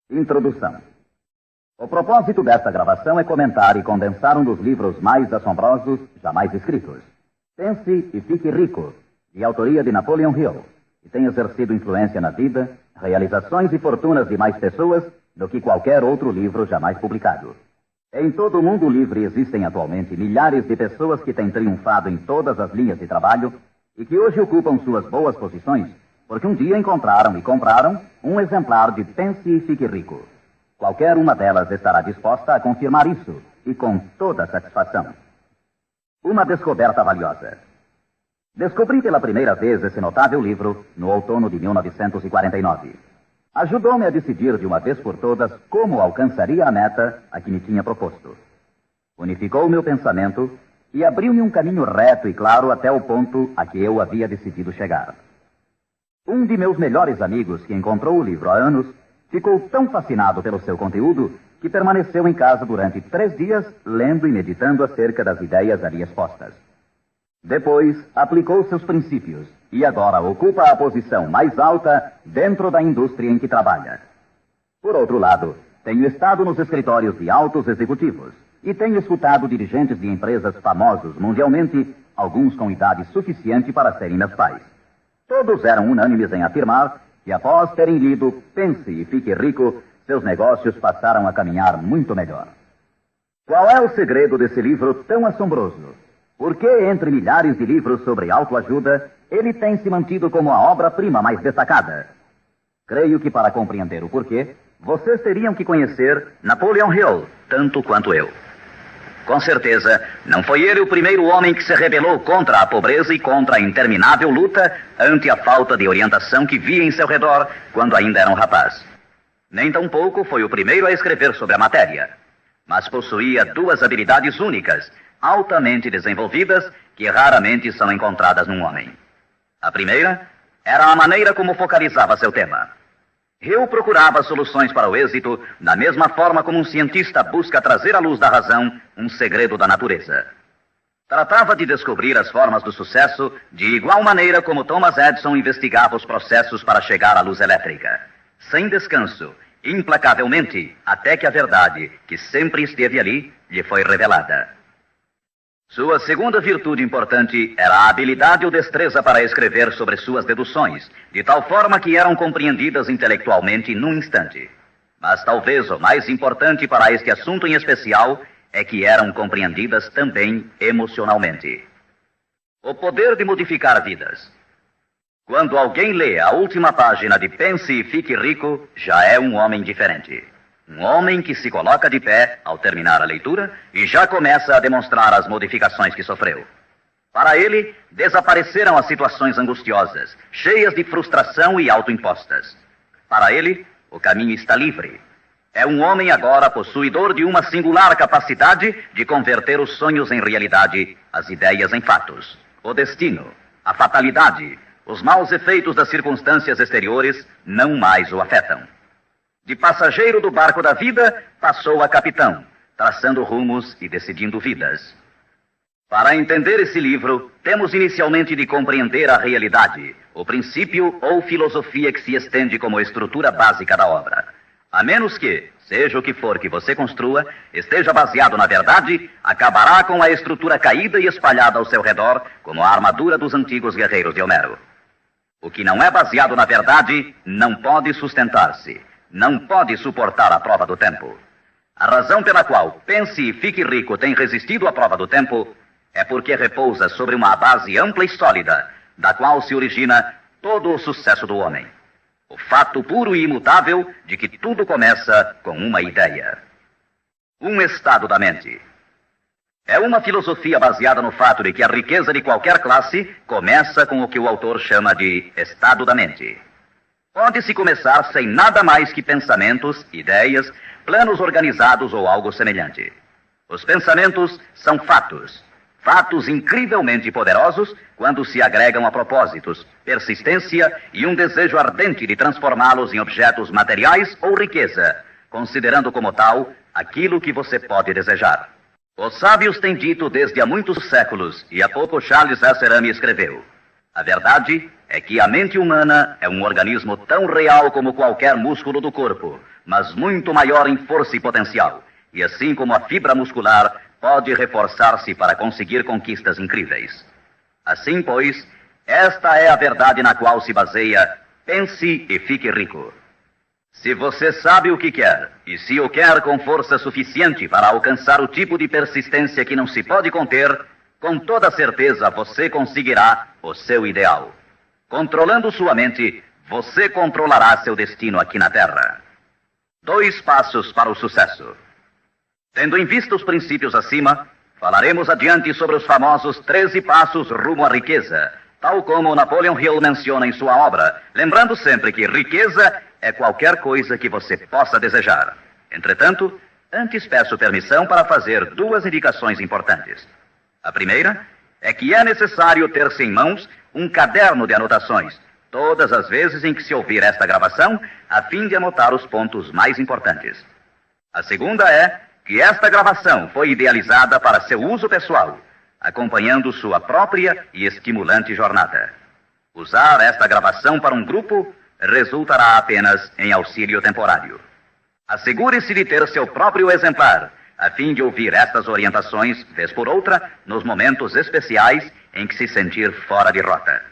Introdução. O propósito desta gravação é comentar e condensar um dos livros mais assombrosos jamais escritos. Pense e Fique Rico, de autoria de Napoleon Hill, que tem exercido influência na vida, realizações e fortunas de mais pessoas do que qualquer outro livro jamais publicado. Em todo o mundo livre existem atualmente milhares de pessoas que têm triunfado em todas as linhas de trabalho e que hoje ocupam suas boas posições porque um dia encontraram e compraram um exemplar de Pense e Fique Rico. Qualquer uma delas estará disposta a confirmar isso, e com toda satisfação. Uma descoberta valiosa. Descobri pela primeira vez esse notável livro no outono de 1949. Ajudou-me a decidir de uma vez por todas como alcançaria a meta a que me tinha proposto. Unificou meu pensamento e abriu-me um caminho reto e claro até o ponto a que eu havia decidido chegar. Um de meus melhores amigos, que encontrou o livro há anos, ficou tão fascinado pelo seu conteúdo que permaneceu em casa durante 3 dias, lendo e meditando acerca das ideias ali expostas. Depois, aplicou seus princípios e agora ocupa a posição mais alta dentro da indústria em que trabalha. Por outro lado, tenho estado nos escritórios de altos executivos e tenho escutado dirigentes de empresas famosos mundialmente, alguns com idade suficiente para serem meus pais. Todos eram unânimes em afirmar que, após terem lido Pense e Fique Rico, seus negócios passaram a caminhar muito melhor. Qual é o segredo desse livro tão assombroso? Por que, entre milhares de livros sobre autoajuda, ele tem se mantido como a obra-prima mais destacada? Creio que, para compreender o porquê, vocês teriam que conhecer Napoleon Hill, tanto quanto eu. Com certeza, não foi ele o primeiro homem que se rebelou contra a pobreza e contra a interminável luta ante a falta de orientação que via em seu redor quando ainda era um rapaz. Nem tampouco foi o primeiro a escrever sobre a matéria, mas possuía 2 habilidades únicas, altamente desenvolvidas, que raramente são encontradas num homem. A primeira era a maneira como focalizava seu tema. Hill procurava soluções para o êxito da mesma forma como um cientista busca trazer à luz da razão um segredo da natureza. Tratava de descobrir as formas do sucesso de igual maneira como Thomas Edison investigava os processos para chegar à luz elétrica, sem descanso, implacavelmente, até que a verdade, que sempre esteve ali, lhe foi revelada. Sua segunda virtude importante era a habilidade ou destreza para escrever sobre suas deduções, de tal forma que eram compreendidas intelectualmente num instante. Mas talvez o mais importante para este assunto em especial é que eram compreendidas também emocionalmente. O poder de modificar vidas. Quando alguém lê a última página de Pense e Fique Rico, já é um homem diferente. Um homem que se coloca de pé ao terminar a leitura e já começa a demonstrar as modificações que sofreu. Para ele, desapareceram as situações angustiosas, cheias de frustração e autoimpostas. Para ele, o caminho está livre. É um homem agora possuidor de uma singular capacidade de converter os sonhos em realidade, as ideias em fatos. O destino, a fatalidade, os maus efeitos das circunstâncias exteriores não mais o afetam. De passageiro do barco da vida, passou a capitão, traçando rumos e decidindo vidas. Para entender esse livro, temos inicialmente de compreender a realidade, o princípio ou filosofia que se estende como estrutura básica da obra. A menos que, seja o que for que você construa, esteja baseado na verdade, acabará com a estrutura caída e espalhada ao seu redor, como a armadura dos antigos guerreiros de Homero. O que não é baseado na verdade não pode sustentar-se. Não pode suportar a prova do tempo. A razão pela qual Pense e Fique Rico tem resistido à prova do tempo é porque repousa sobre uma base ampla e sólida, da qual se origina todo o sucesso do homem. O fato puro e imutável de que tudo começa com uma ideia. Um estado da mente. É uma filosofia baseada no fato de que a riqueza de qualquer classe começa com o que o autor chama de estado da mente. Pode-se começar sem nada mais que pensamentos, ideias, planos organizados ou algo semelhante. Os pensamentos são fatos. Fatos incrivelmente poderosos quando se agregam a propósitos, persistência e um desejo ardente de transformá-los em objetos materiais ou riqueza, considerando como tal aquilo que você pode desejar. Os sábios têm dito desde há muitos séculos, e há pouco Charles S. Rami escreveu: a verdade é que a mente humana é um organismo tão real como qualquer músculo do corpo, mas muito maior em força e potencial. E assim como a fibra muscular pode reforçar-se para conseguir conquistas incríveis. Assim, pois, esta é a verdade na qual se baseia Pense e Fique Rico. Se você sabe o que quer, e se o quer com força suficiente para alcançar o tipo de persistência que não se pode conter, com toda certeza você conseguirá o seu ideal. Controlando sua mente, você controlará seu destino aqui na Terra. 2 passos para o sucesso. Tendo em vista os princípios acima, falaremos adiante sobre os famosos 13 passos rumo à riqueza, tal como Napoleon Hill menciona em sua obra, lembrando sempre que riqueza é qualquer coisa que você possa desejar. Entretanto, antes peço permissão para fazer 2 indicações importantes. A primeira é que é necessário ter-se em mãos um caderno de anotações, todas as vezes em que se ouvir esta gravação, a fim de anotar os pontos mais importantes. A segunda é que esta gravação foi idealizada para seu uso pessoal, acompanhando sua própria e estimulante jornada. Usar esta gravação para um grupo resultará apenas em auxílio temporário. Assegure-se de ter seu próprio exemplar, a fim de ouvir estas orientações, vez por outra, nos momentos especiais em que se sentir fora de rota.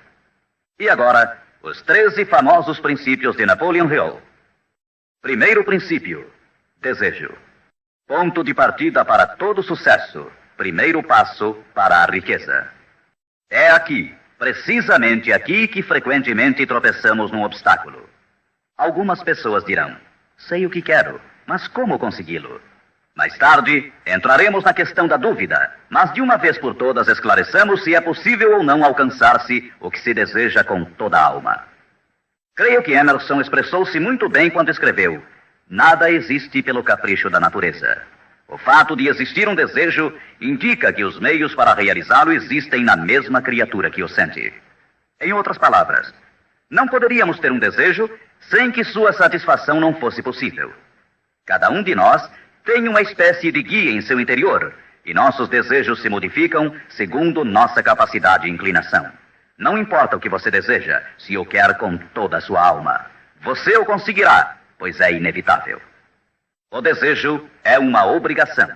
E agora, os 13 famosos princípios de Napoleon Hill. Primeiro princípio: desejo. Ponto de partida para todo sucesso. Primeiro passo para a riqueza. É aqui, precisamente aqui, que frequentemente tropeçamos num obstáculo. Algumas pessoas dirão: sei o que quero, mas como consegui-lo? Mais tarde, entraremos na questão da dúvida, mas de uma vez por todas esclareçamos se é possível ou não alcançar-se o que se deseja com toda a alma. Creio que Emerson expressou-se muito bem quando escreveu: nada existe pelo capricho da natureza. O fato de existir um desejo indica que os meios para realizá-lo existem na mesma criatura que o sente. Em outras palavras, não poderíamos ter um desejo sem que sua satisfação não fosse possível. Cada um de nós tem uma espécie de guia em seu interior, e nossos desejos se modificam segundo nossa capacidade e inclinação. Não importa o que você deseja, se o quer com toda a sua alma. Você o conseguirá, pois é inevitável. O desejo é uma obrigação.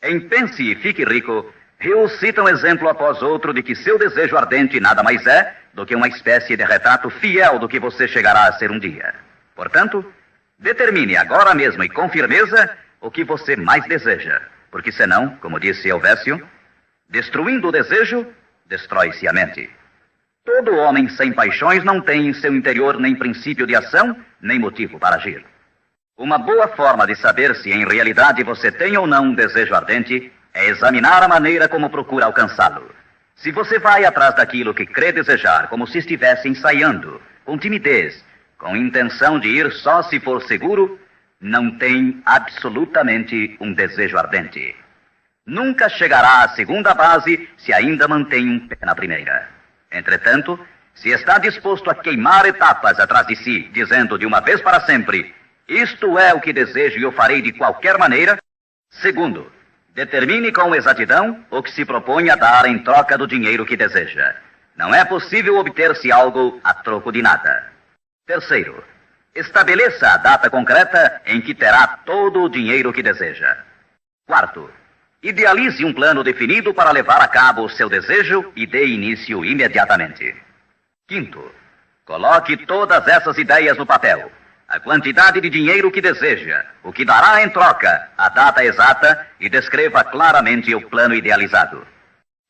Em Pense e Fique Rico, Hill cita um exemplo após outro de que seu desejo ardente nada mais é do que uma espécie de retrato fiel do que você chegará a ser um dia. Portanto, determine agora mesmo e com firmeza o que você mais deseja, porque senão, como disse Helvécio, destruindo o desejo, destrói-se a mente. Todo homem sem paixões não tem em seu interior nem princípio de ação, nem motivo para agir. Uma boa forma de saber se em realidade você tem ou não um desejo ardente é examinar a maneira como procura alcançá-lo. Se você vai atrás daquilo que crê desejar, como se estivesse ensaiando, com timidez, com intenção de ir só se for seguro, não tem absolutamente um desejo ardente. Nunca chegará à segunda base se ainda mantém um pé na primeira. Entretanto, se está disposto a queimar etapas atrás de si, dizendo de uma vez para sempre: isto é o que desejo e o farei de qualquer maneira. Segundo, determine com exatidão o que se propõe a dar em troca do dinheiro que deseja. Não é possível obter-se algo a troco de nada. Terceiro, estabeleça a data concreta em que terá todo o dinheiro que deseja. Quarto, idealize um plano definido para levar a cabo o seu desejo e dê início imediatamente. Quinto, coloque todas essas ideias no papel. A quantidade de dinheiro que deseja, o que dará em troca, a data exata e descreva claramente o plano idealizado.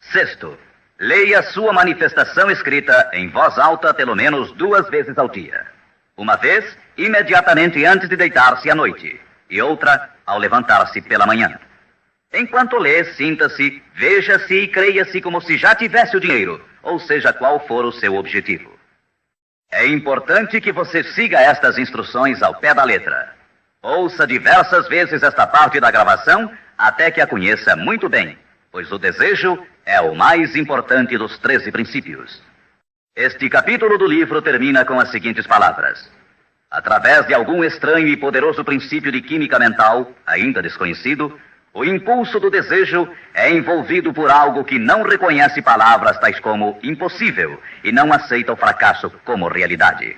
Sexto, leia sua manifestação escrita em voz alta pelo menos 2 vezes ao dia. Uma vez, imediatamente antes de deitar-se à noite, e outra ao levantar-se pela manhã. Enquanto lê, sinta-se, veja-se e creia-se como se já tivesse o dinheiro, ou seja, qual for o seu objetivo. É importante que você siga estas instruções ao pé da letra. Ouça diversas vezes esta parte da gravação até que a conheça muito bem, pois o desejo é o mais importante dos 13 princípios. Este capítulo do livro termina com as seguintes palavras: através de algum estranho e poderoso princípio de química mental, ainda desconhecido, O impulso do desejo é envolvido por algo que não reconhece palavras tais como impossível e não aceita o fracasso como realidade.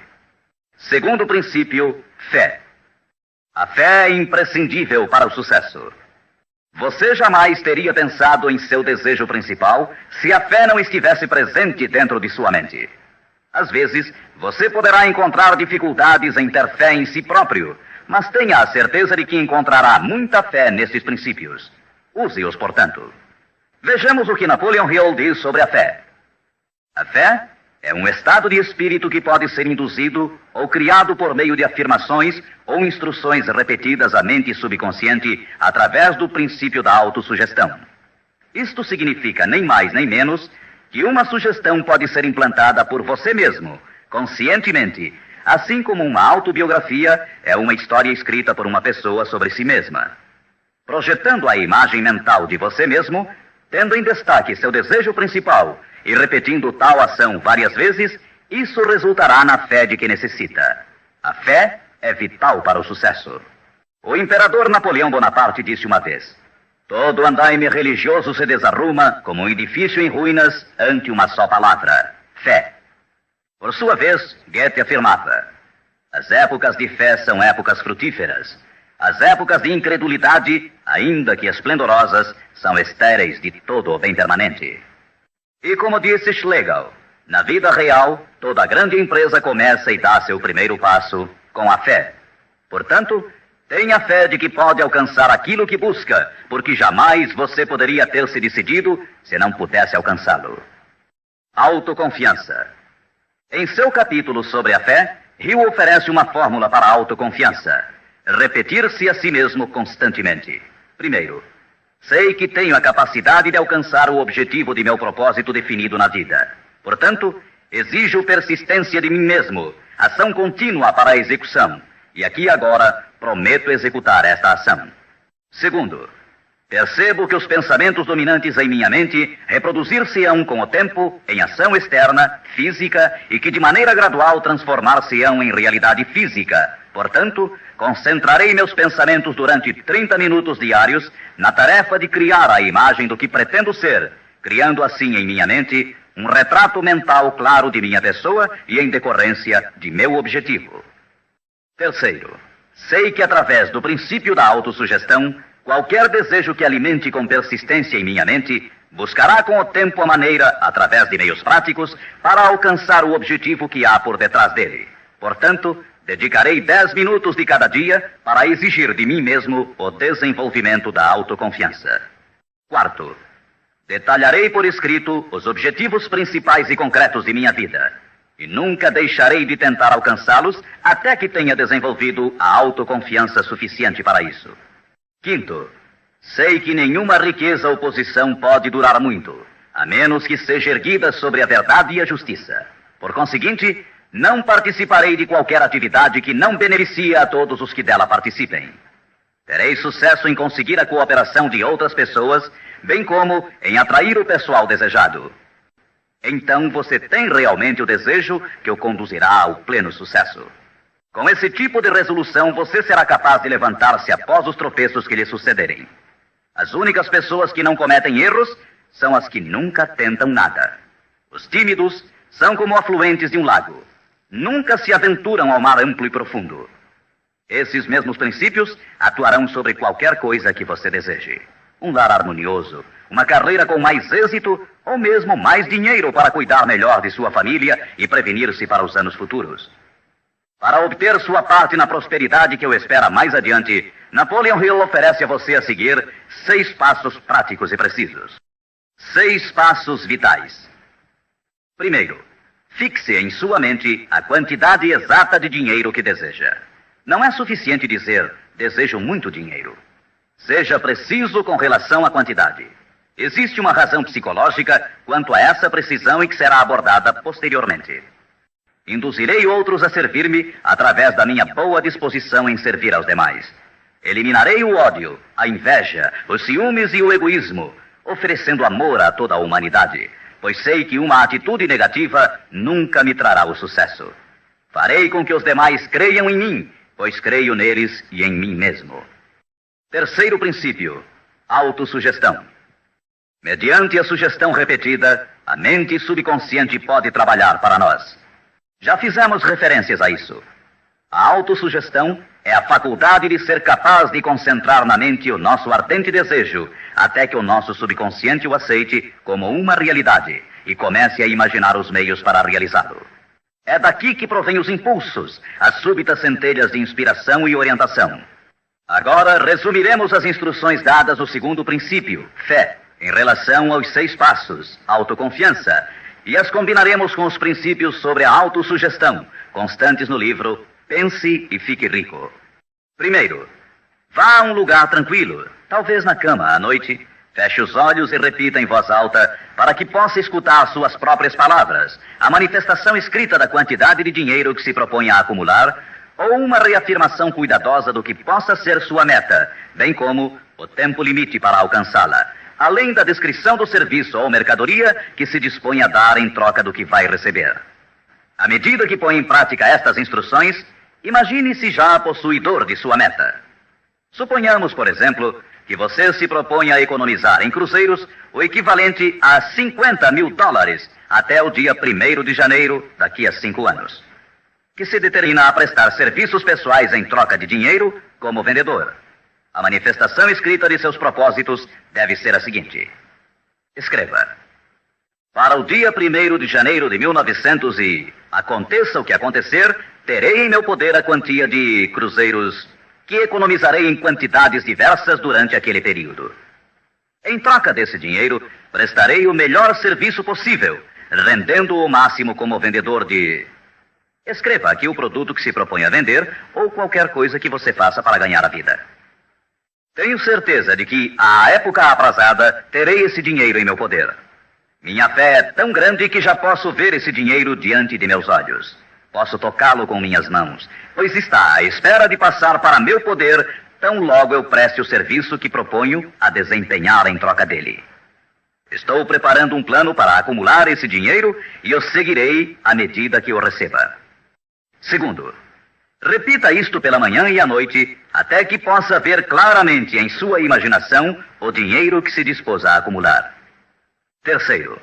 Segundo princípio, fé. A fé é imprescindível para o sucesso. Você jamais teria pensado em seu desejo principal se a fé não estivesse presente dentro de sua mente. Às vezes, você poderá encontrar dificuldades em ter fé em si próprio, mas tenha a certeza de que encontrará muita fé nesses princípios. Use-os, portanto. Vejamos o que Napoleon Hill diz sobre a fé. A fé é um estado de espírito que pode ser induzido ou criado por meio de afirmações ou instruções repetidas à mente subconsciente através do princípio da autossugestão. Isto significa nem mais nem menos que uma sugestão pode ser implantada por você mesmo, conscientemente, assim como uma autobiografia é uma história escrita por uma pessoa sobre si mesma. Projetando a imagem mental de você mesmo, tendo em destaque seu desejo principal e repetindo tal ação várias vezes, isso resultará na fé de que necessita. A fé é vital para o sucesso. O imperador Napoleão Bonaparte disse uma vez: todo andaime religioso se desarruma como um edifício em ruínas ante uma só palavra: fé. Por sua vez, Goethe afirmava: as épocas de fé são épocas frutíferas. As épocas de incredulidade, ainda que esplendorosas, são estéreis de todo o bem permanente. E como disse Schlegel, na vida real, toda grande empresa começa e dá seu primeiro passo com a fé. Portanto, tenha fé de que pode alcançar aquilo que busca, porque jamais você poderia ter se decidido se não pudesse alcançá-lo. Autoconfiança. Em seu capítulo sobre a fé, Hill oferece uma fórmula para a autoconfiança: repetir-se a si mesmo constantemente. Primeiro, sei que tenho a capacidade de alcançar o objetivo de meu propósito definido na vida. Portanto, exijo persistência de mim mesmo, ação contínua para a execução. E aqui agora prometo executar esta ação. Segundo, percebo que os pensamentos dominantes em minha mente reproduzir-se-ão com o tempo em ação externa, física, e que de maneira gradual transformar-se-ão em realidade física. Portanto, concentrarei meus pensamentos durante 30 minutos diários na tarefa de criar a imagem do que pretendo ser, criando assim em minha mente um retrato mental claro de minha pessoa e em decorrência de meu objetivo. Terceiro, sei que através do princípio da autossugestão, qualquer desejo que alimente com persistência em minha mente buscará com o tempo a maneira, através de meios práticos, para alcançar o objetivo que há por detrás dele. Portanto, dedicarei 10 minutos de cada dia para exigir de mim mesmo o desenvolvimento da autoconfiança. Quarto, detalharei por escrito os objetivos principais e concretos de minha vida, e nunca deixarei de tentar alcançá-los até que tenha desenvolvido a autoconfiança suficiente para isso. Quinto, sei que nenhuma riqueza ou posição pode durar muito, a menos que seja erguida sobre a verdade e a justiça. Por conseguinte, não participarei de qualquer atividade que não beneficie a todos os que dela participem. Terei sucesso em conseguir a cooperação de outras pessoas, bem como em atrair o pessoal desejado. Então você tem realmente o desejo que o conduzirá ao pleno sucesso. Com esse tipo de resolução, você será capaz de levantar-se após os tropeços que lhe sucederem. As únicas pessoas que não cometem erros são as que nunca tentam nada. Os tímidos são como afluentes de um lago. Nunca se aventuram ao mar amplo e profundo. Esses mesmos princípios atuarão sobre qualquer coisa que você deseje. Um lar harmonioso, uma carreira com mais êxito ou mesmo mais dinheiro para cuidar melhor de sua família e prevenir-se para os anos futuros. Para obter sua parte na prosperidade que o espera mais adiante, Napoleon Hill oferece a você a seguir 6 passos práticos e precisos. 6 passos vitais. Primeiro, fixe em sua mente a quantidade exata de dinheiro que deseja. Não é suficiente dizer, desejo muito dinheiro. Seja preciso com relação à quantidade. Existe uma razão psicológica quanto a essa precisão e que será abordada posteriormente. Induzirei outros a servir-me através da minha boa disposição em servir aos demais. Eliminarei o ódio, a inveja, os ciúmes e o egoísmo, oferecendo amor a toda a humanidade, pois sei que uma atitude negativa nunca me trará o sucesso. Farei com que os demais creiam em mim, pois creio neles e em mim mesmo. Terceiro princípio, Autossugestão. Mediante a sugestão repetida, a mente subconsciente pode trabalhar para nós. Já fizemos referências a isso. A autossugestão é a faculdade de ser capaz de concentrar na mente o nosso ardente desejo, até que o nosso subconsciente o aceite como uma realidade e comece a imaginar os meios para realizá-lo. É daqui que provém os impulsos, as súbitas centelhas de inspiração e orientação. Agora resumiremos as instruções dadas no segundo princípio, fé, em relação aos 6 passos, autoconfiança, e as combinaremos com os princípios sobre a autossugestão, constantes no livro Pense e Fique Rico. Primeiro, vá a um lugar tranquilo, talvez na cama à noite, feche os olhos e repita em voz alta para que possa escutar suas próprias palavras, a manifestação escrita da quantidade de dinheiro que se propõe a acumular, ou uma reafirmação cuidadosa do que possa ser sua meta, bem como o tempo limite para alcançá-la, além da descrição do serviço ou mercadoria que se dispõe a dar em troca do que vai receber. À medida que põe em prática estas instruções, imagine-se já possuidor de sua meta. Suponhamos, por exemplo, que você se propõe a economizar em cruzeiros o equivalente a $50 mil até o dia 1º de janeiro daqui a 5 anos, que se determina a prestar serviços pessoais em troca de dinheiro como vendedor. A manifestação escrita de seus propósitos deve ser a seguinte. Escreva: para o dia 1º de janeiro de 1900 e aconteça o que acontecer, terei em meu poder a quantia de cruzeiros que economizarei em quantidades diversas durante aquele período. Em troca desse dinheiro, prestarei o melhor serviço possível, rendendo o máximo como vendedor de... Escreva aqui o produto que se propõe a vender ou qualquer coisa que você faça para ganhar a vida. Tenho certeza de que, à época aprazada, terei esse dinheiro em meu poder. Minha fé é tão grande que já posso ver esse dinheiro diante de meus olhos. Posso tocá-lo com minhas mãos, pois está à espera de passar para meu poder tão logo eu preste o serviço que proponho a desempenhar em troca dele. Estou preparando um plano para acumular esse dinheiro e eu seguirei à medida que o receba. Segundo, repita isto pela manhã e à noite, até que possa ver claramente em sua imaginação o dinheiro que se dispôs a acumular. Terceiro,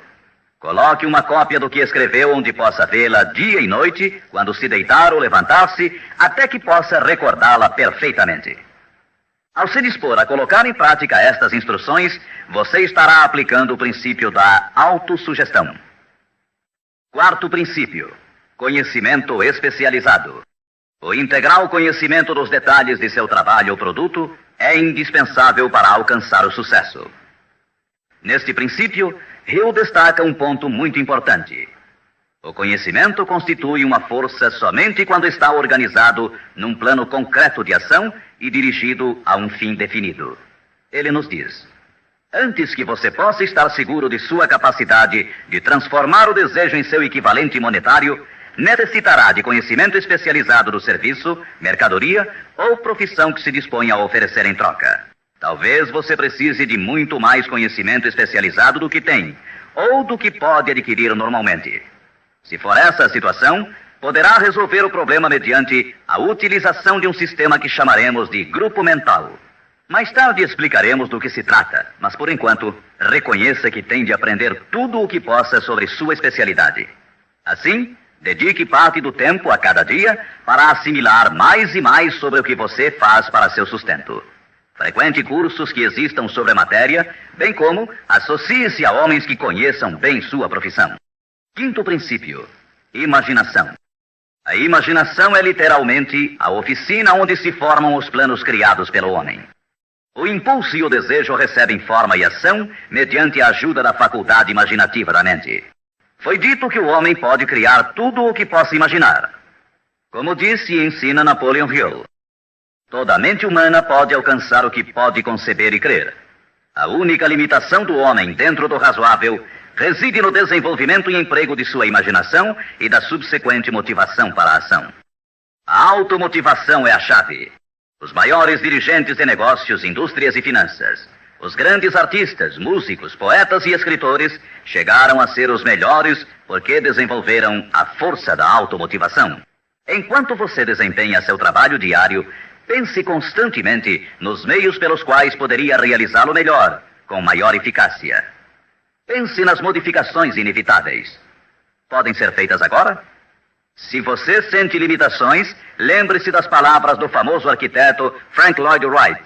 coloque uma cópia do que escreveu onde possa vê-la dia e noite, quando se deitar ou levantar-se, até que possa recordá-la perfeitamente. Ao se dispor a colocar em prática estas instruções, você estará aplicando o princípio da autossugestão. Quarto princípio, conhecimento especializado. O integral conhecimento dos detalhes de seu trabalho ou produto é indispensável para alcançar o sucesso. Neste princípio, Hill destaca um ponto muito importante. O conhecimento constitui uma força somente quando está organizado num plano concreto de ação e dirigido a um fim definido. Ele nos diz: antes que você possa estar seguro de sua capacidade de transformar o desejo em seu equivalente monetário, necessitará de conhecimento especializado do serviço, mercadoria ou profissão que se dispõe a oferecer em troca. Talvez você precise de muito mais conhecimento especializado do que tem, ou do que pode adquirir normalmente. Se for essa a situação, poderá resolver o problema mediante a utilização de um sistema que chamaremos de grupo mental. Mais tarde explicaremos do que se trata, mas por enquanto, reconheça que tem de aprender tudo o que possa sobre sua especialidade. Assim, dedique parte do tempo a cada dia para assimilar mais e mais sobre o que você faz para seu sustento. Frequente cursos que existam sobre a matéria, bem como associe-se a homens que conheçam bem sua profissão. Quinto princípio, imaginação. A imaginação é literalmente a oficina onde se formam os planos criados pelo homem. O impulso e o desejo recebem forma e ação mediante a ajuda da faculdade imaginativa da mente. Foi dito que o homem pode criar tudo o que possa imaginar. Como disse e ensina Napoleon Hill, toda mente humana pode alcançar o que pode conceber e crer. A única limitação do homem dentro do razoável reside no desenvolvimento e emprego de sua imaginação e da subsequente motivação para a ação. A automotivação é a chave. Os maiores dirigentes de negócios, indústrias e finanças, os grandes artistas, músicos, poetas e escritores chegaram a ser os melhores porque desenvolveram a força da automotivação. Enquanto você desempenha seu trabalho diário, pense constantemente nos meios pelos quais poderia realizá-lo melhor, com maior eficácia. Pense nas modificações inevitáveis. Podem ser feitas agora? Se você sente limitações, lembre-se das palavras do famoso arquiteto Frank Lloyd Wright.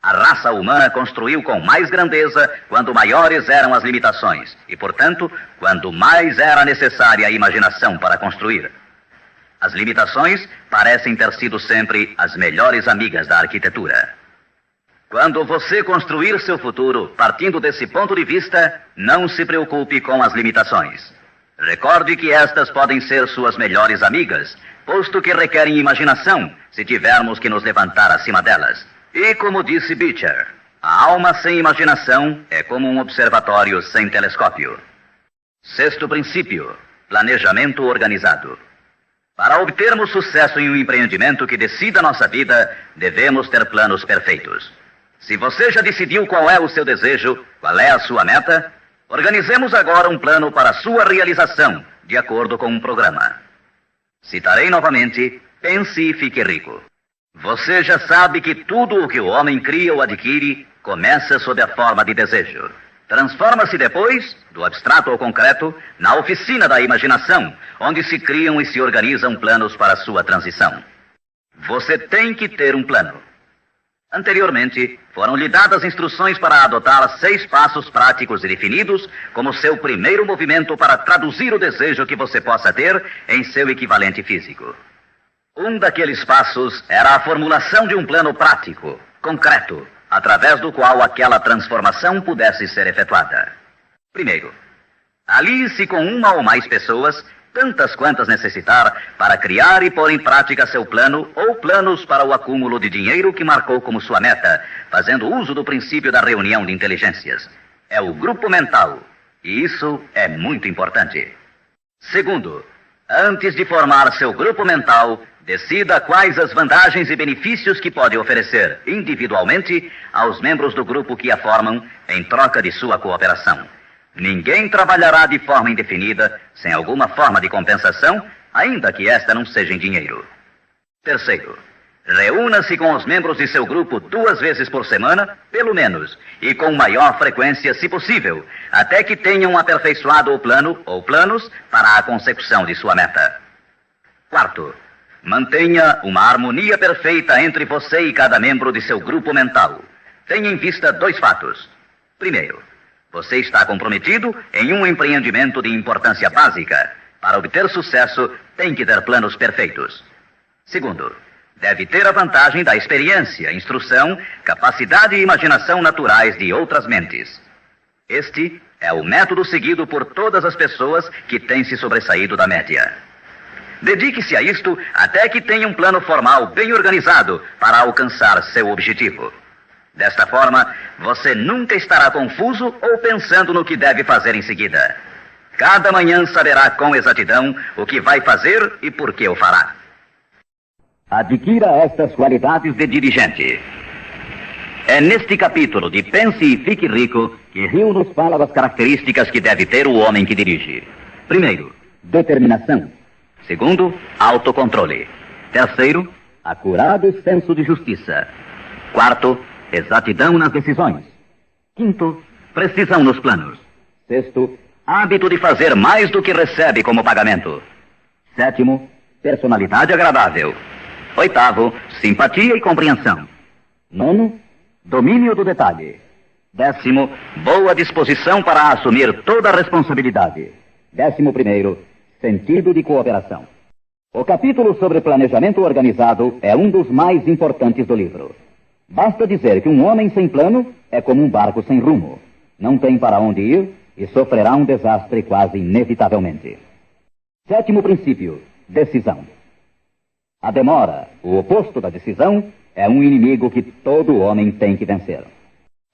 A raça humana construiu com mais grandeza quando maiores eram as limitações e, portanto, quando mais era necessária a imaginação para construir. As limitações parecem ter sido sempre as melhores amigas da arquitetura. Quando você construir seu futuro partindo desse ponto de vista, não se preocupe com as limitações. Recorde que estas podem ser suas melhores amigas, posto que requerem imaginação se tivermos que nos levantar acima delas. E como disse Beecher, a alma sem imaginação é como um observatório sem telescópio. Sexto princípio: planejamento organizado. Para obtermos sucesso em um empreendimento que decida nossa vida, devemos ter planos perfeitos. Se você já decidiu qual é o seu desejo, qual é a sua meta, organizemos agora um plano para a sua realização, de acordo com um programa. Citarei novamente: pense e fique rico. Você já sabe que tudo o que o homem cria ou adquire começa sob a forma de desejo. Transforma-se depois, do abstrato ao concreto, na oficina da imaginação, onde se criam e se organizam planos para a sua transição. Você tem que ter um plano. Anteriormente, foram lhe dadas instruções para adotar 6 passos práticos e definidos como seu primeiro movimento para traduzir o desejo que você possa ter em seu equivalente físico. Um daqueles passos era a formulação de um plano prático, concreto, através do qual aquela transformação pudesse ser efetuada. Primeiro, alie-se com uma ou mais pessoas, tantas quantas necessitar, para criar e pôr em prática seu plano ou planos para o acúmulo de dinheiro que marcou como sua meta, fazendo uso do princípio da reunião de inteligências. É o grupo mental, e isso é muito importante. Segundo, antes de formar seu grupo mental, decida quais as vantagens e benefícios que pode oferecer individualmente aos membros do grupo que a formam em troca de sua cooperação. Ninguém trabalhará de forma indefinida sem alguma forma de compensação, ainda que esta não seja em dinheiro. Terceiro, reúna-se com os membros de seu grupo 2 vezes por semana, pelo menos, e com maior frequência, se possível, até que tenham aperfeiçoado o plano ou planos para a consecução de sua meta. Quarto, mantenha uma harmonia perfeita entre você e cada membro de seu grupo mental. Tenha em vista 2 fatos. Primeiro, você está comprometido em um empreendimento de importância básica. Para obter sucesso, tem que ter planos perfeitos. Segundo, deve ter a vantagem da experiência, instrução, capacidade e imaginação naturais de outras mentes. Este é o método seguido por todas as pessoas que têm se sobressaído da média. Dedique-se a isto até que tenha um plano formal bem organizado para alcançar seu objetivo. Desta forma, você nunca estará confuso ou pensando no que deve fazer em seguida. Cada manhã saberá com exatidão o que vai fazer e por que o fará. Adquira estas qualidades de dirigente. É neste capítulo de Pense e Fique Rico que Hill nos fala das características que deve ter o homem que dirige. Primeiro, determinação. Segundo, autocontrole. Terceiro, acurado senso de justiça. Quarto, exatidão nas decisões. Quinto, precisão nos planos. Sexto, hábito de fazer mais do que recebe como pagamento. Sétimo, personalidade agradável. Oitavo, simpatia e compreensão. Nono, domínio do detalhe. Décimo, boa disposição para assumir toda a responsabilidade. 11º, sentido de cooperação. O capítulo sobre planejamento organizado é um dos mais importantes do livro. Basta dizer que um homem sem plano é como um barco sem rumo. Não tem para onde ir e sofrerá um desastre quase inevitavelmente. 7º princípio, decisão. A demora, o oposto da decisão, é um inimigo que todo homem tem que vencer.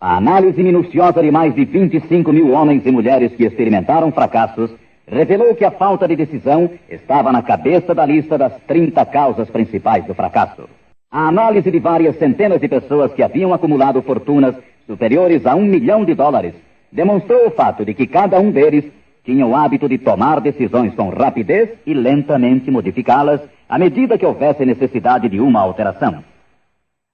A análise minuciosa de mais de 25 mil homens e mulheres que experimentaram fracassos revelou que a falta de decisão estava na cabeça da lista das 30 causas principais do fracasso. A análise de várias centenas de pessoas que haviam acumulado fortunas superiores a $1 milhão demonstrou o fato de que cada um deles tinha o hábito de tomar decisões com rapidez e lentamente modificá-las à medida que houvesse necessidade de uma alteração.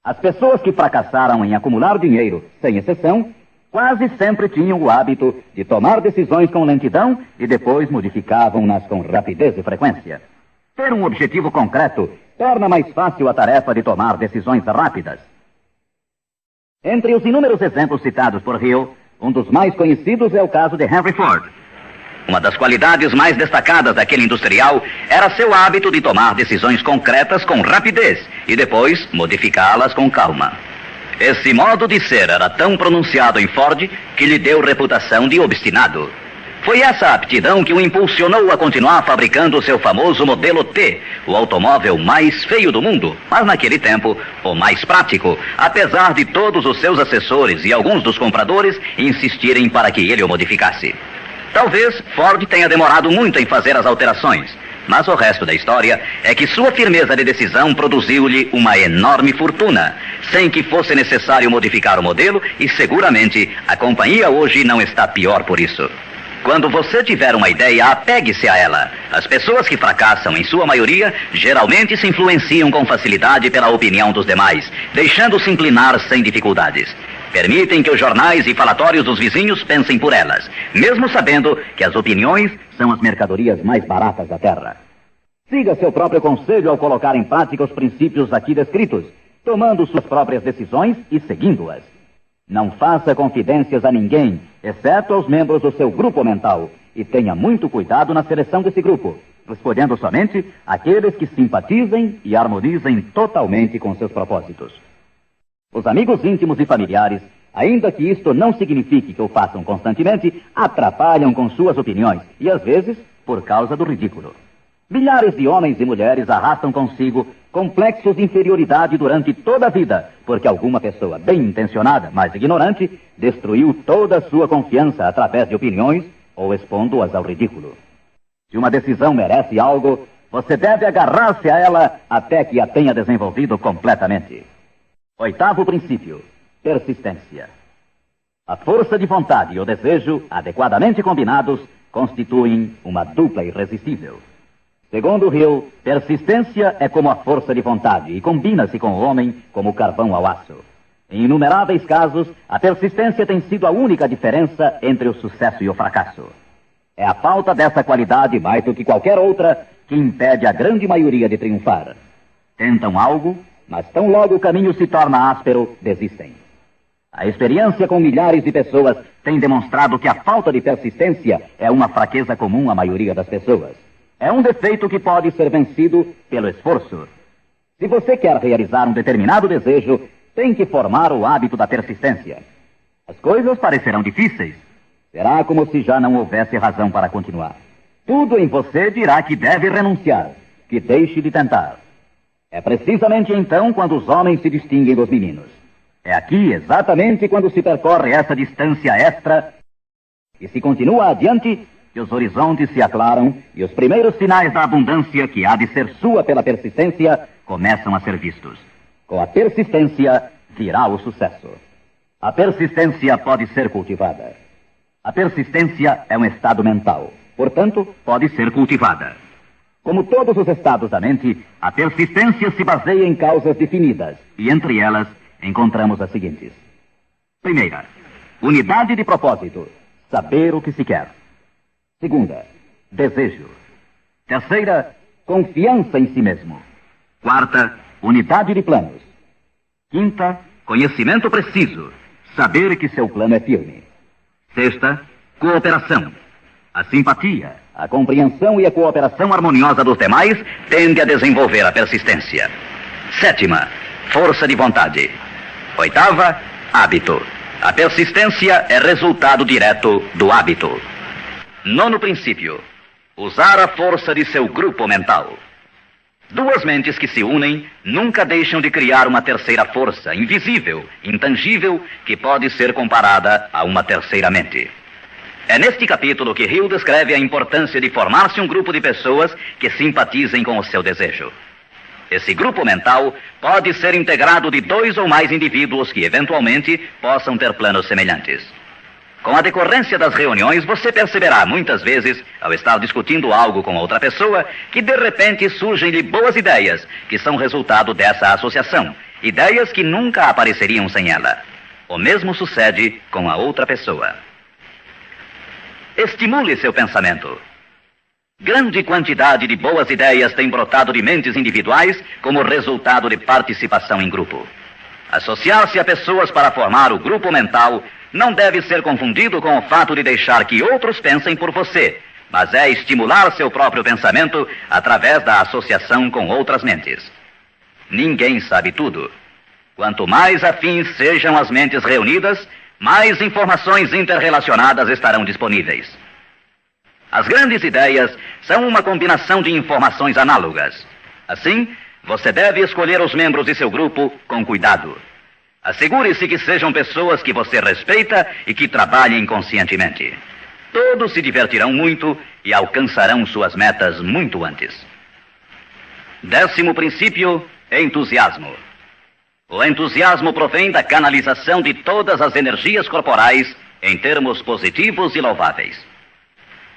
As pessoas que fracassaram em acumular dinheiro, sem exceção, quase sempre tinham o hábito de tomar decisões com lentidão e depois modificavam-nas com rapidez e frequência. Ter um objetivo concreto torna mais fácil a tarefa de tomar decisões rápidas. Entre os inúmeros exemplos citados por Hill, um dos mais conhecidos é o caso de Henry Ford. Uma das qualidades mais destacadas daquele industrial era seu hábito de tomar decisões concretas com rapidez e depois modificá-las com calma. Esse modo de ser era tão pronunciado em Ford que lhe deu reputação de obstinado. Foi essa aptidão que o impulsionou a continuar fabricando seu famoso modelo T, o automóvel mais feio do mundo, mas naquele tempo o mais prático, apesar de todos os seus assessores e alguns dos compradores insistirem para que ele o modificasse. Talvez Ford tenha demorado muito em fazer as alterações, mas o resto da história é que sua firmeza de decisão produziu-lhe uma enorme fortuna, sem que fosse necessário modificar o modelo, e seguramente a companhia hoje não está pior por isso. Quando você tiver uma ideia, apegue-se a ela. As pessoas que fracassam, em sua maioria, geralmente se influenciam com facilidade pela opinião dos demais, deixando-se inclinar sem dificuldades. Permitem que os jornais e falatórios dos vizinhos pensem por elas, mesmo sabendo que as opiniões são as mercadorias mais baratas da terra. Siga seu próprio conselho ao colocar em prática os princípios aqui descritos, tomando suas próprias decisões e seguindo-as. Não faça confidências a ninguém, exceto aos membros do seu grupo mental, e tenha muito cuidado na seleção desse grupo, escolhendo somente aqueles que simpatizem e harmonizem totalmente com seus propósitos. Os amigos íntimos e familiares, ainda que isto não signifique que o façam constantemente, atrapalham com suas opiniões, e às vezes por causa do ridículo. Milhares de homens e mulheres arrastam consigo complexos de inferioridade durante toda a vida, porque alguma pessoa bem intencionada, mas ignorante, destruiu toda a sua confiança através de opiniões ou expondo-as ao ridículo. Se uma decisão merece algo, você deve agarrar-se a ela até que a tenha desenvolvido completamente. Oitavo princípio: persistência. A força de vontade e o desejo, adequadamente combinados, constituem uma dupla irresistível. Segundo Hill, persistência é como a força de vontade e combina-se com o homem como o carvão ao aço. Em inumeráveis casos, a persistência tem sido a única diferença entre o sucesso e o fracasso. É a falta dessa qualidade, mais do que qualquer outra, que impede a grande maioria de triunfar. Tentam algo, mas tão logo o caminho se torna áspero, desistem. A experiência com milhares de pessoas tem demonstrado que a falta de persistência é uma fraqueza comum à maioria das pessoas. É um defeito que pode ser vencido pelo esforço. Se você quer realizar um determinado desejo, tem que formar o hábito da persistência. As coisas parecerão difíceis. Será como se já não houvesse razão para continuar. Tudo em você dirá que deve renunciar, que deixe de tentar. É precisamente então quando os homens se distinguem dos meninos. É aqui exatamente quando se percorre essa distância extra e se continua adiante que os horizontes se aclaram e os primeiros sinais da abundância que há de ser sua pela persistência começam a ser vistos. Com a persistência virá o sucesso. A persistência pode ser cultivada. A persistência é um estado mental, portanto, pode ser cultivada. Como todos os estados da mente, a persistência se baseia em causas definidas, e entre elas encontramos as seguintes. Primeira, unidade de propósito, saber o que se quer. Segunda, desejo. Terceira, confiança em si mesmo. Quarta, unidade de planos. Quinta, conhecimento preciso, saber que seu plano é firme. Sexta, cooperação. A simpatia, a compreensão e a cooperação harmoniosa dos demais tende a desenvolver a persistência. Sétima, força de vontade. Oitava, hábito. A persistência é resultado direto do hábito. Nono princípio: usar a força de seu grupo mental. Duas mentes que se unem nunca deixam de criar uma terceira força, invisível, intangível, que pode ser comparada a uma terceira mente. É neste capítulo que Hill descreve a importância de formar-se um grupo de pessoas que simpatizem com o seu desejo. Esse grupo mental pode ser integrado de 2 ou mais indivíduos que, eventualmente, possam ter planos semelhantes. Com a decorrência das reuniões, você perceberá muitas vezes, ao estar discutindo algo com outra pessoa, que de repente surgem-lhe boas ideias, que são resultado dessa associação, ideias que nunca apareceriam sem ela. O mesmo sucede com a outra pessoa. Estimule seu pensamento. Grande quantidade de boas ideias tem brotado de mentes individuais como resultado de participação em grupo. Associar-se a pessoas para formar o grupo mental não deve ser confundido com o fato de deixar que outros pensem por você, mas é estimular seu próprio pensamento através da associação com outras mentes. Ninguém sabe tudo. Quanto mais afins sejam as mentes reunidas, mais informações interrelacionadas estarão disponíveis. As grandes ideias são uma combinação de informações análogas. Assim, você deve escolher os membros de seu grupo com cuidado. Assegure-se que sejam pessoas que você respeita e que trabalhem conscientemente. Todos se divertirão muito e alcançarão suas metas muito antes. 10º princípio, entusiasmo. O entusiasmo provém da canalização de todas as energias corporais em termos positivos e louváveis.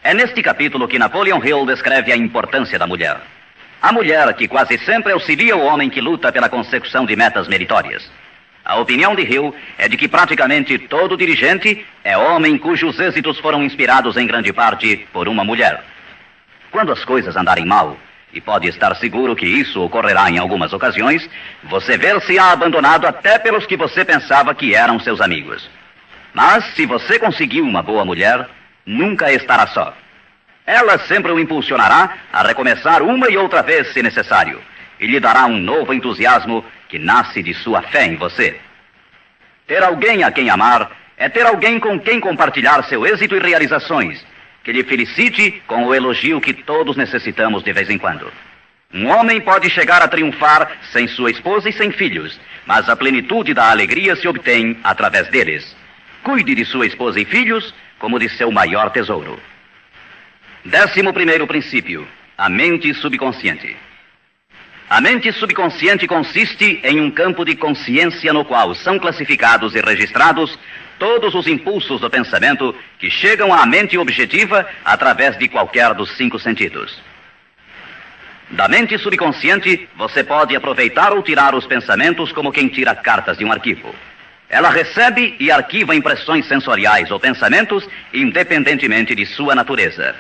É neste capítulo que Napoleon Hill descreve a importância da mulher. A mulher que quase sempre auxilia o homem que luta pela consecução de metas meritórias. A opinião de Hill é de que praticamente todo dirigente é homem cujos êxitos foram inspirados em grande parte por uma mulher. Quando as coisas andarem mal, e pode estar seguro que isso ocorrerá em algumas ocasiões, você ver-se-á abandonado até pelos que você pensava que eram seus amigos. Mas se você conseguiu uma boa mulher, nunca estará só. Ela sempre o impulsionará a recomeçar uma e outra vez se necessário, e lhe dará um novo entusiasmo que nasce de sua fé em você. Ter alguém a quem amar é ter alguém com quem compartilhar seu êxito e realizações, que lhe felicite com o elogio que todos necessitamos de vez em quando. Um homem pode chegar a triunfar sem sua esposa e sem filhos, mas a plenitude da alegria se obtém através deles. Cuide de sua esposa e filhos como de seu maior tesouro. 11º princípio, a mente subconsciente. A mente subconsciente consiste em um campo de consciência no qual são classificados e registrados todos os impulsos do pensamento que chegam à mente objetiva através de qualquer dos 5 sentidos. Da mente subconsciente, você pode aproveitar ou tirar os pensamentos como quem tira cartas de um arquivo. Ela recebe e arquiva impressões sensoriais ou pensamentos independentemente de sua natureza.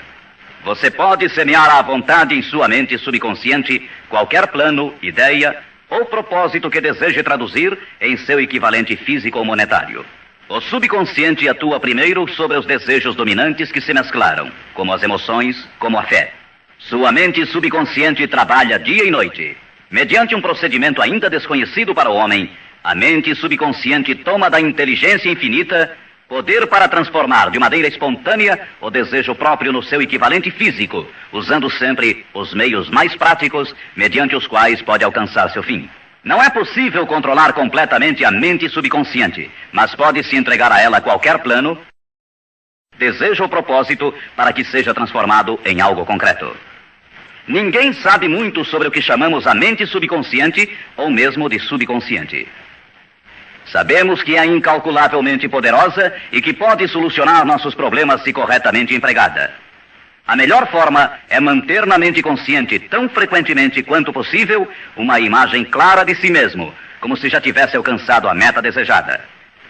Você pode semear à vontade em sua mente subconsciente qualquer plano, ideia ou propósito que deseje traduzir em seu equivalente físico ou monetário. O subconsciente atua primeiro sobre os desejos dominantes que se mesclaram, como as emoções, como a fé. Sua mente subconsciente trabalha dia e noite. Mediante um procedimento ainda desconhecido para o homem, a mente subconsciente toma da inteligência infinita poder para transformar de maneira espontânea o desejo próprio no seu equivalente físico, usando sempre os meios mais práticos mediante os quais pode alcançar seu fim. Não é possível controlar completamente a mente subconsciente, mas pode-se entregar a ela qualquer plano, desejo ou propósito para que seja transformado em algo concreto. Ninguém sabe muito sobre o que chamamos a mente subconsciente ou mesmo de subconsciente. Sabemos que é incalculavelmente poderosa e que pode solucionar nossos problemas se corretamente empregada. A melhor forma é manter na mente consciente, tão frequentemente quanto possível, uma imagem clara de si mesmo, como se já tivesse alcançado a meta desejada.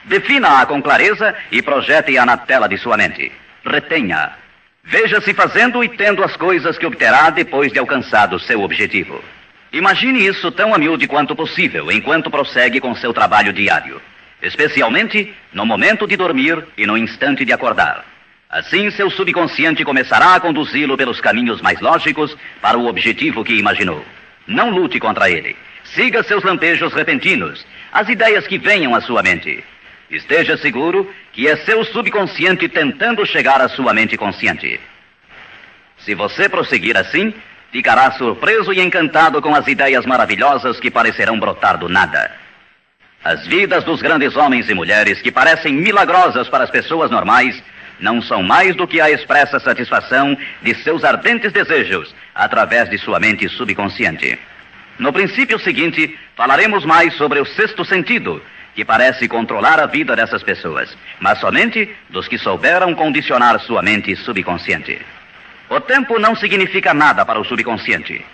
Defina-a com clareza e projete-a na tela de sua mente. Retenha-a. Veja-se fazendo e tendo as coisas que obterá depois de alcançado seu objetivo. Imagine isso tão a miúde quanto possível, enquanto prossegue com seu trabalho diário, especialmente no momento de dormir e no instante de acordar. Assim, seu subconsciente começará a conduzi-lo pelos caminhos mais lógicos para o objetivo que imaginou. Não lute contra ele. Siga seus lampejos repentinos, as ideias que venham à sua mente. Esteja seguro que é seu subconsciente tentando chegar à sua mente consciente. Se você prosseguir assim, ficará surpreso e encantado com as ideias maravilhosas que parecerão brotar do nada. As vidas dos grandes homens e mulheres que parecem milagrosas para as pessoas normais não são mais do que a expressa satisfação de seus ardentes desejos através de sua mente subconsciente. No princípio seguinte, falaremos mais sobre o 6º sentido, que parece controlar a vida dessas pessoas, mas somente dos que souberam condicionar sua mente subconsciente. O tempo não significa nada para o subconsciente.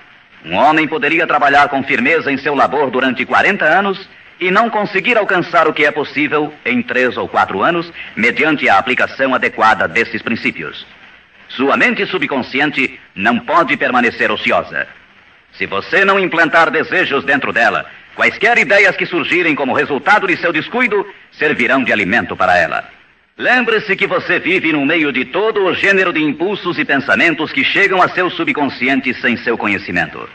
Um homem poderia trabalhar com firmeza em seu labor durante 40 anos e não conseguir alcançar o que é possível em 3 ou 4 anos, mediante a aplicação adequada desses princípios. Sua mente subconsciente não pode permanecer ociosa. Se você não implantar desejos dentro dela, quaisquer ideias que surgirem como resultado de seu descuido servirão de alimento para ela. Lembre-se que você vive no meio de todo o gênero de impulsos e pensamentos que chegam a seu subconsciente sem seu conhecimento.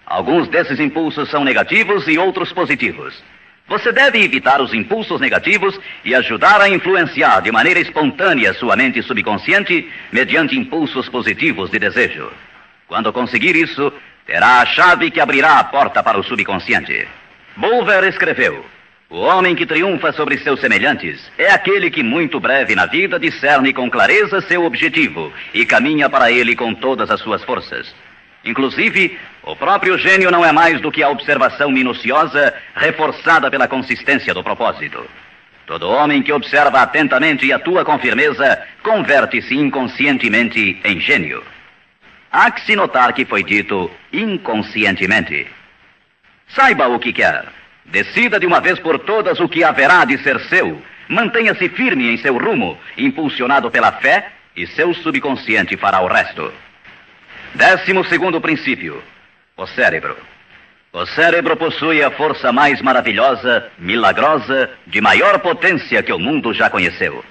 Alguns desses impulsos são negativos e outros positivos. Você deve evitar os impulsos negativos e ajudar a influenciar de maneira espontânea sua mente subconsciente mediante impulsos positivos de desejo. Quando conseguir isso, terá a chave que abrirá a porta para o subconsciente. Bulwer escreveu: o homem que triunfa sobre seus semelhantes é aquele que muito breve na vida discerne com clareza seu objetivo e caminha para ele com todas as suas forças. Inclusive, o próprio gênio não é mais do que a observação minuciosa reforçada pela consistência do propósito. Todo homem que observa atentamente e atua com firmeza converte-se inconscientemente em gênio. Há que se notar que foi dito inconscientemente. Saiba o que quer. Decida de uma vez por todas o que haverá de ser seu. Mantenha-se firme em seu rumo, impulsionado pela fé, e seu subconsciente fará o resto. 12º princípio: o cérebro. O cérebro possui a força mais maravilhosa, milagrosa, de maior potência que o mundo já conheceu.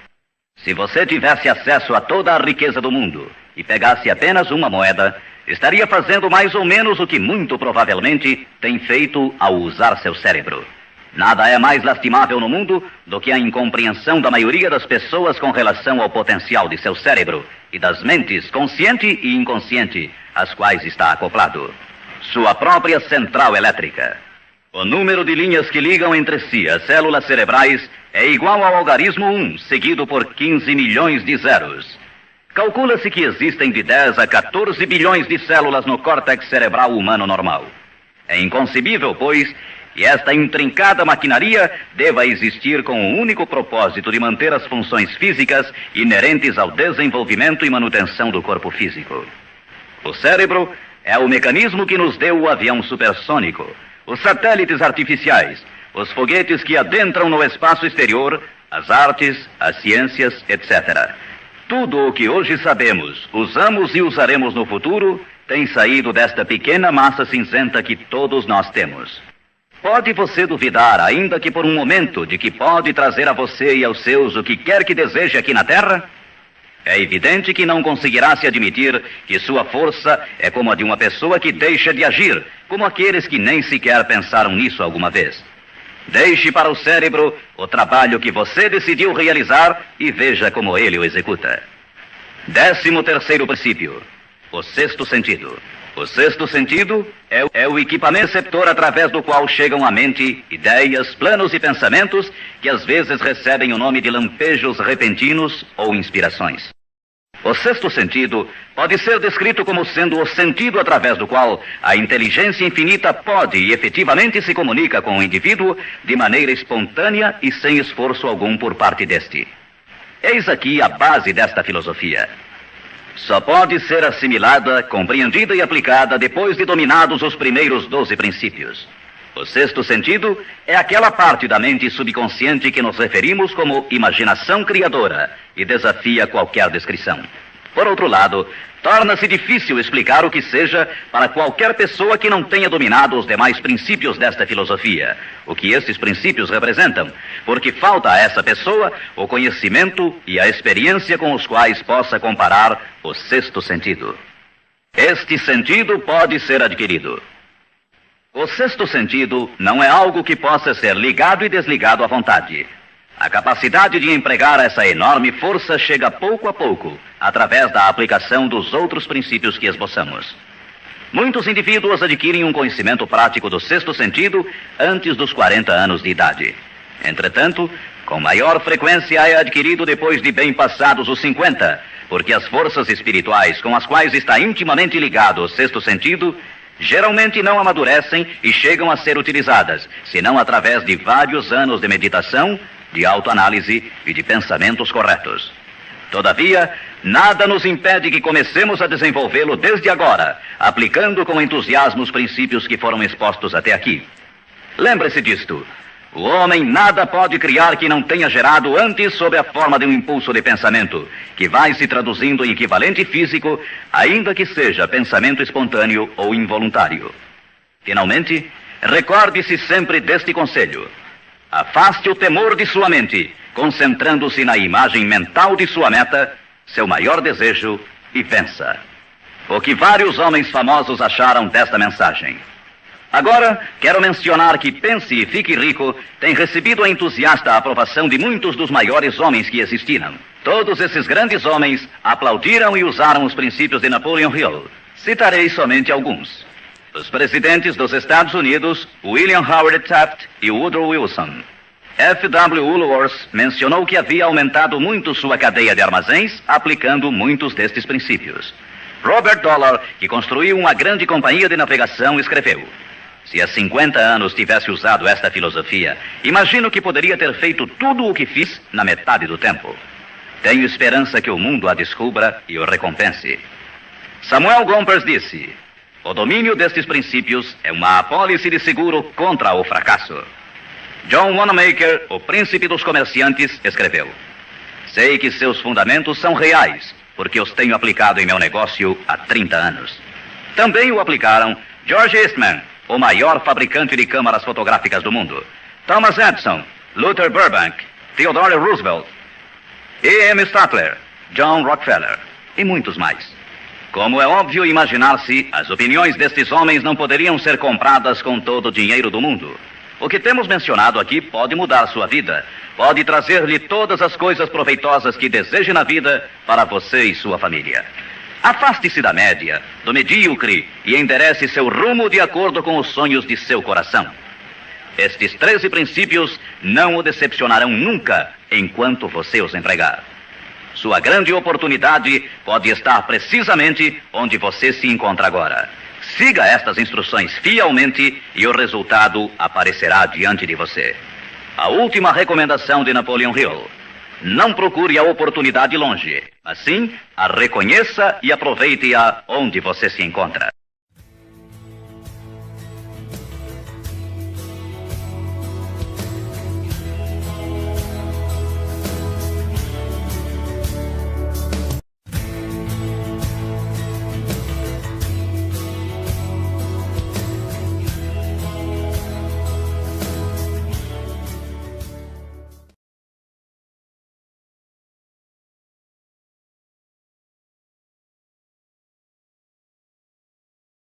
Se você tivesse acesso a toda a riqueza do mundo e pegasse apenas uma moeda, estaria fazendo mais ou menos o que muito provavelmente tem feito ao usar seu cérebro. Nada é mais lastimável no mundo do que a incompreensão da maioria das pessoas com relação ao potencial de seu cérebro e das mentes consciente e inconsciente, às quais está acoplado. Sua própria central elétrica. O número de linhas que ligam entre si as células cerebrais é igual ao algarismo 1, seguido por 15 milhões de zeros. Calcula-se que existem de 10 a 14 bilhões de células no córtex cerebral humano normal. É inconcebível, pois, que esta intrincada maquinaria deva existir com o único propósito de manter as funções físicas inerentes ao desenvolvimento e manutenção do corpo físico. O cérebro é o mecanismo que nos deu o avião supersônico, os satélites artificiais, os foguetes que adentram no espaço exterior, as artes, as ciências, etc. Tudo o que hoje sabemos, usamos e usaremos no futuro, tem saído desta pequena massa cinzenta que todos nós temos. Pode você duvidar, ainda que por um momento, de que pode trazer a você e aos seus o que quer que deseje aqui na Terra? É evidente que não conseguirá se admitir que sua força é como a de uma pessoa que deixa de agir, como aqueles que nem sequer pensaram nisso alguma vez. Deixe para o cérebro o trabalho que você decidiu realizar e veja como ele o executa. 13º princípio: o sexto sentido. O sexto sentido é o equipamento receptor através do qual chegam à mente ideias, planos e pensamentos que às vezes recebem o nome de lampejos repentinos ou inspirações. O sexto sentido pode ser descrito como sendo o sentido através do qual a inteligência infinita pode e efetivamente se comunica com o indivíduo de maneira espontânea e sem esforço algum por parte deste. Eis aqui a base desta filosofia. Só pode ser assimilada, compreendida e aplicada depois de dominados os primeiros 12 princípios. O sexto sentido é aquela parte da mente subconsciente que nos referimos como imaginação criadora e desafia qualquer descrição. Por outro lado, torna-se difícil explicar o que seja para qualquer pessoa que não tenha dominado os demais princípios desta filosofia, o que esses princípios representam, porque falta a essa pessoa o conhecimento e a experiência com os quais possa comparar o sexto sentido. Este sentido pode ser adquirido. O sexto sentido não é algo que possa ser ligado e desligado à vontade. A capacidade de empregar essa enorme força chega pouco a pouco, através da aplicação dos outros princípios que esboçamos. Muitos indivíduos adquirem um conhecimento prático do sexto sentido antes dos 40 anos de idade. Entretanto, com maior frequência é adquirido depois de bem passados os 50, porque as forças espirituais com as quais está intimamente ligado o sexto sentido geralmente não amadurecem e chegam a ser utilizadas, senão através de vários anos de meditação, de autoanálise e de pensamentos corretos. Todavia, nada nos impede que comecemos a desenvolvê-lo desde agora, aplicando com entusiasmo os princípios que foram expostos até aqui. Lembre-se disto: O homem nada pode criar que não tenha gerado antes sob a forma de um impulso de pensamento, que vai se traduzindo em equivalente físico, ainda que seja pensamento espontâneo ou involuntário. Finalmente, recorde-se sempre deste conselho. Afaste o temor de sua mente, concentrando-se na imagem mental de sua meta, seu maior desejo, e vença. O que vários homens famosos acharam desta mensagem. Agora, quero mencionar que Pense e Fique Rico tem recebido a entusiasta aprovação de muitos dos maiores homens que existiram. Todos esses grandes homens aplaudiram e usaram os princípios de Napoleon Hill. Citarei somente alguns. Os presidentes dos Estados Unidos, William Howard Taft e Woodrow Wilson. F.W. Woolworth mencionou que havia aumentado muito sua cadeia de armazéns, aplicando muitos destes princípios. Robert Dollar, que construiu uma grande companhia de navegação, escreveu: se há 50 anos tivesse usado esta filosofia, imagino que poderia ter feito tudo o que fiz na metade do tempo. Tenho esperança que o mundo a descubra e o recompense. Samuel Gompers disse: o domínio destes princípios é uma apólice de seguro contra o fracasso. John Wanamaker, o príncipe dos comerciantes, escreveu: sei que seus fundamentos são reais, porque os tenho aplicado em meu negócio há 30 anos. Também o aplicaram George Eastman, o maior fabricante de câmaras fotográficas do mundo, Thomas Edison, Luther Burbank, Theodore Roosevelt, E.M. Statler, John Rockefeller e muitos mais. Como é óbvio imaginar-se, as opiniões destes homens não poderiam ser compradas com todo o dinheiro do mundo. O que temos mencionado aqui pode mudar sua vida, pode trazer-lhe todas as coisas proveitosas que deseje na vida para você e sua família. Afaste-se da média, do medíocre e enderece seu rumo de acordo com os sonhos de seu coração. Estes 13 princípios não o decepcionarão nunca enquanto você os empregar. Sua grande oportunidade pode estar precisamente onde você se encontra agora. Siga estas instruções fielmente e o resultado aparecerá diante de você. A última recomendação de Napoleon Hill: não procure a oportunidade longe, mas sim a reconheça e aproveite-a onde você se encontra.